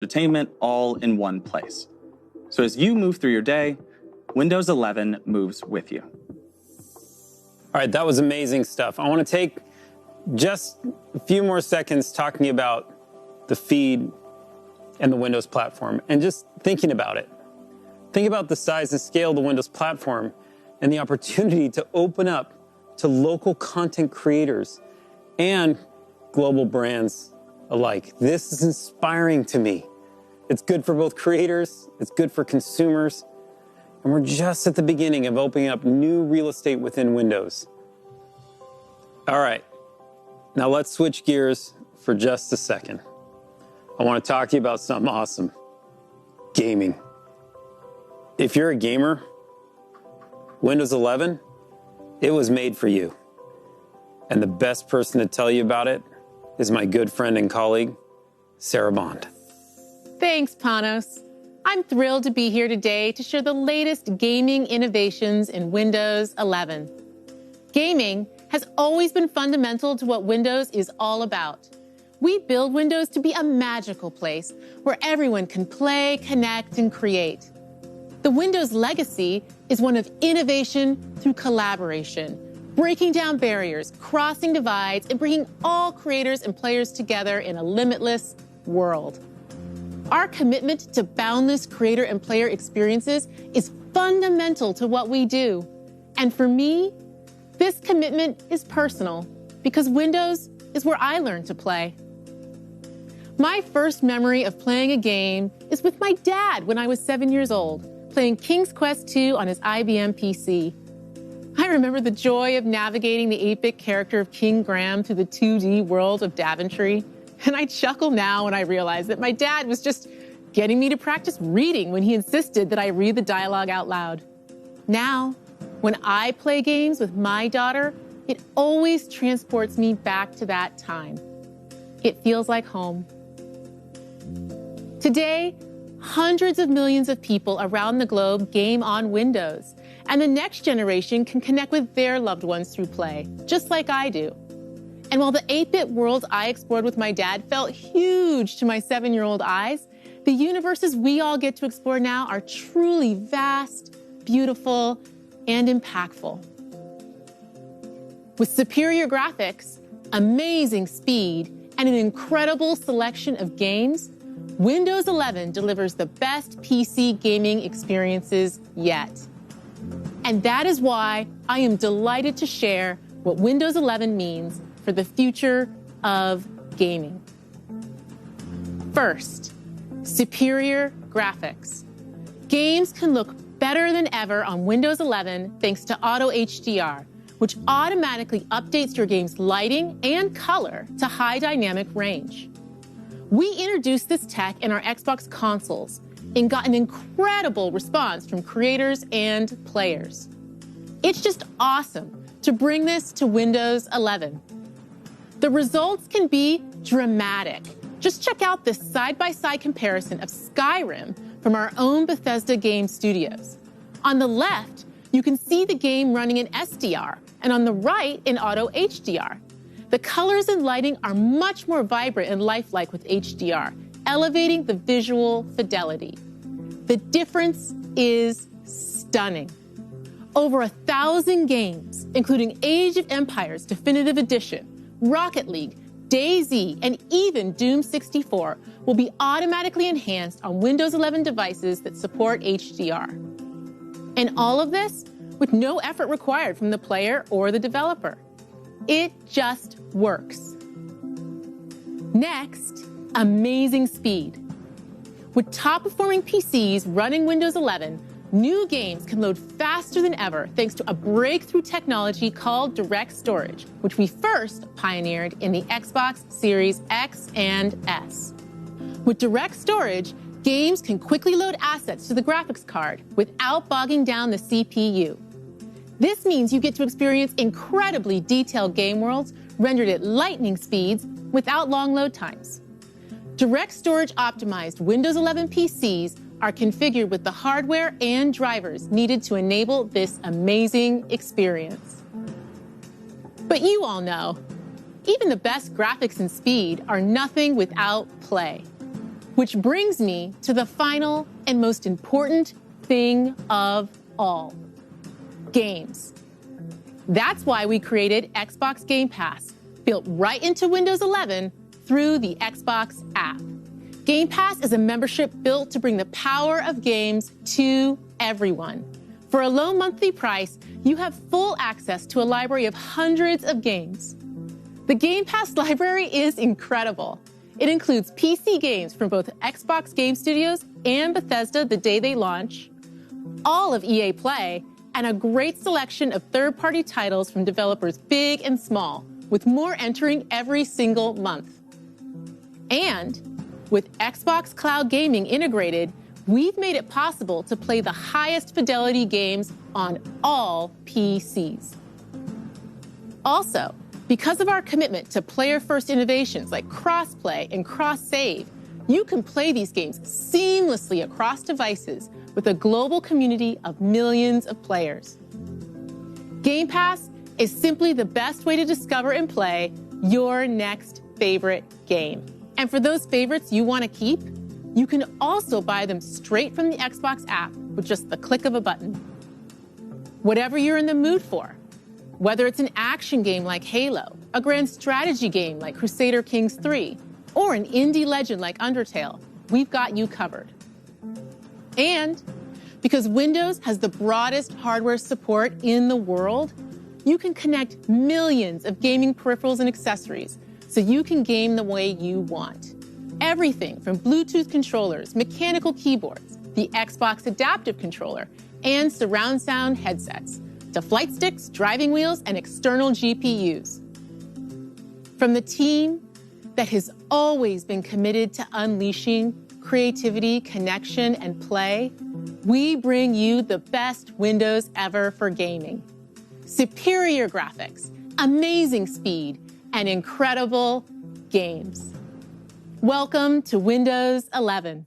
entertainment all in one place. So as you move through your day, Windows 11 moves with you. All right, that was amazing stuff. I want to take just a few more seconds talking about the feed and the Windows platform and just thinking about it. Think about the size and scale of the Windows platform and the opportunity to open up to local content creators and global brands alike. This is inspiring to me. It's good for both creators, it's good for consumers, and we're just at the beginning of opening up new real estate within Windows. All right, now let's switch gears for just a second. I want to talk to you about something awesome: gaming. If you're a gamer, Windows 11, it was made for you. And the best person to tell you about it is my good friend and colleague, Sarah Bond. Thanks, Panos. I'm thrilled to be here today to share the latest gaming innovations in Windows 11. Gaming has always been fundamental to what Windows is all about. We build Windows to be a magical place where everyone can play, connect, and create. The Windows legacy is one of innovation through collaboration, breaking down barriers, crossing divides, and bringing all creators and players together in a limitless world. Our commitment to boundless creator and player experiences is fundamental to what we do. And for me, this commitment is personal because Windows is where I learned to play. My first memory of playing a game is with my dad when I was 7 years old, playing King's Quest II on his IBM PC. I remember the joy of navigating the 8-bit character of King Graham through the 2D world of Daventry. And I chuckle now when I realize that my dad was just getting me to practice reading when he insisted that I read the dialogue out loud. Now, when I play games with my daughter, it always transports me back to that time. It feels like home. Today, hundreds of millions of people around the globe game on Windows, and the next generation can connect with their loved ones through play, just like I do. And while the 8-bit world I explored with my dad felt huge to my 7-year-old eyes, the universes we all get to explore now are truly vast, beautiful, and impactful. With superior graphics, amazing speed, and an incredible selection of games, Windows 11 delivers the best PC gaming experiences yet. And that is why I am delighted to share what Windows 11 means for the future of gaming. First, superior graphics. Games can look better than ever on Windows 11 thanks to Auto HDR, which automatically updates your game's lighting and color to high dynamic range. We introduced this tech in our Xbox consoles and got an incredible response from creators and players. It's just awesome to bring this to Windows 11. The results can be dramatic. Just check out this side-by-side comparison of Skyrim from our own Bethesda Game Studios. On the left, you can see the game running in SDR, and on the right in Auto HDR. The colors and lighting are much more vibrant and lifelike with HDR, elevating the visual fidelity. The difference is stunning. Over 1,000 games, including Age of Empires Definitive Edition, Rocket League, DayZ, and even Doom 64 will be automatically enhanced on Windows 11 devices that support HDR. And all of this with no effort required from the player or the developer. It just works. Next, amazing speed. With top-performing PCs running Windows 11, new games can load faster than ever thanks to a breakthrough technology called Direct Storage, which we first pioneered in the Xbox Series X and S. With Direct Storage, games can quickly load assets to the graphics card without bogging down the CPU. This means you get to experience incredibly detailed game worlds rendered at lightning speeds without long load times. Direct Storage optimized Windows 11 PCs are configured with the hardware and drivers needed to enable this amazing experience. But you all know, even the best graphics and speed are nothing without play. Which brings me to the final and most important thing of all, games. That's why we created Xbox Game Pass, built right into Windows 11 through the Xbox app. Game Pass is a membership built to bring the power of games to everyone. For a low monthly price, you have full access to a library of hundreds of games. The Game Pass library is incredible. It includes PC games from both Xbox Game Studios and Bethesda the day they launch, all of EA Play, and a great selection of third-party titles from developers big and small, with more entering every single month. And with Xbox Cloud Gaming integrated, we've made it possible to play the highest fidelity games on all PCs. Also, because of our commitment to player-first innovations like cross-play and cross-save, you can play these games seamlessly across devices with a global community of millions of players. Game Pass is simply the best way to discover and play your next favorite game. And for those favorites you want to keep, you can also buy them straight from the Xbox app with just the click of a button. Whatever you're in the mood for, whether it's an action game like Halo, a grand strategy game like Crusader Kings 3, or an indie legend like Undertale, we've got you covered. And because Windows has the broadest hardware support in the world, you can connect millions of gaming peripherals and accessories so you can game the way you want. Everything from Bluetooth controllers, mechanical keyboards, the Xbox Adaptive Controller, and surround sound headsets, to flight sticks, driving wheels, and external GPUs. From the team that has always been committed to unleashing creativity, connection, and play, we bring you the best Windows ever for gaming. Superior graphics, amazing speed, and incredible games. Welcome to Windows 11.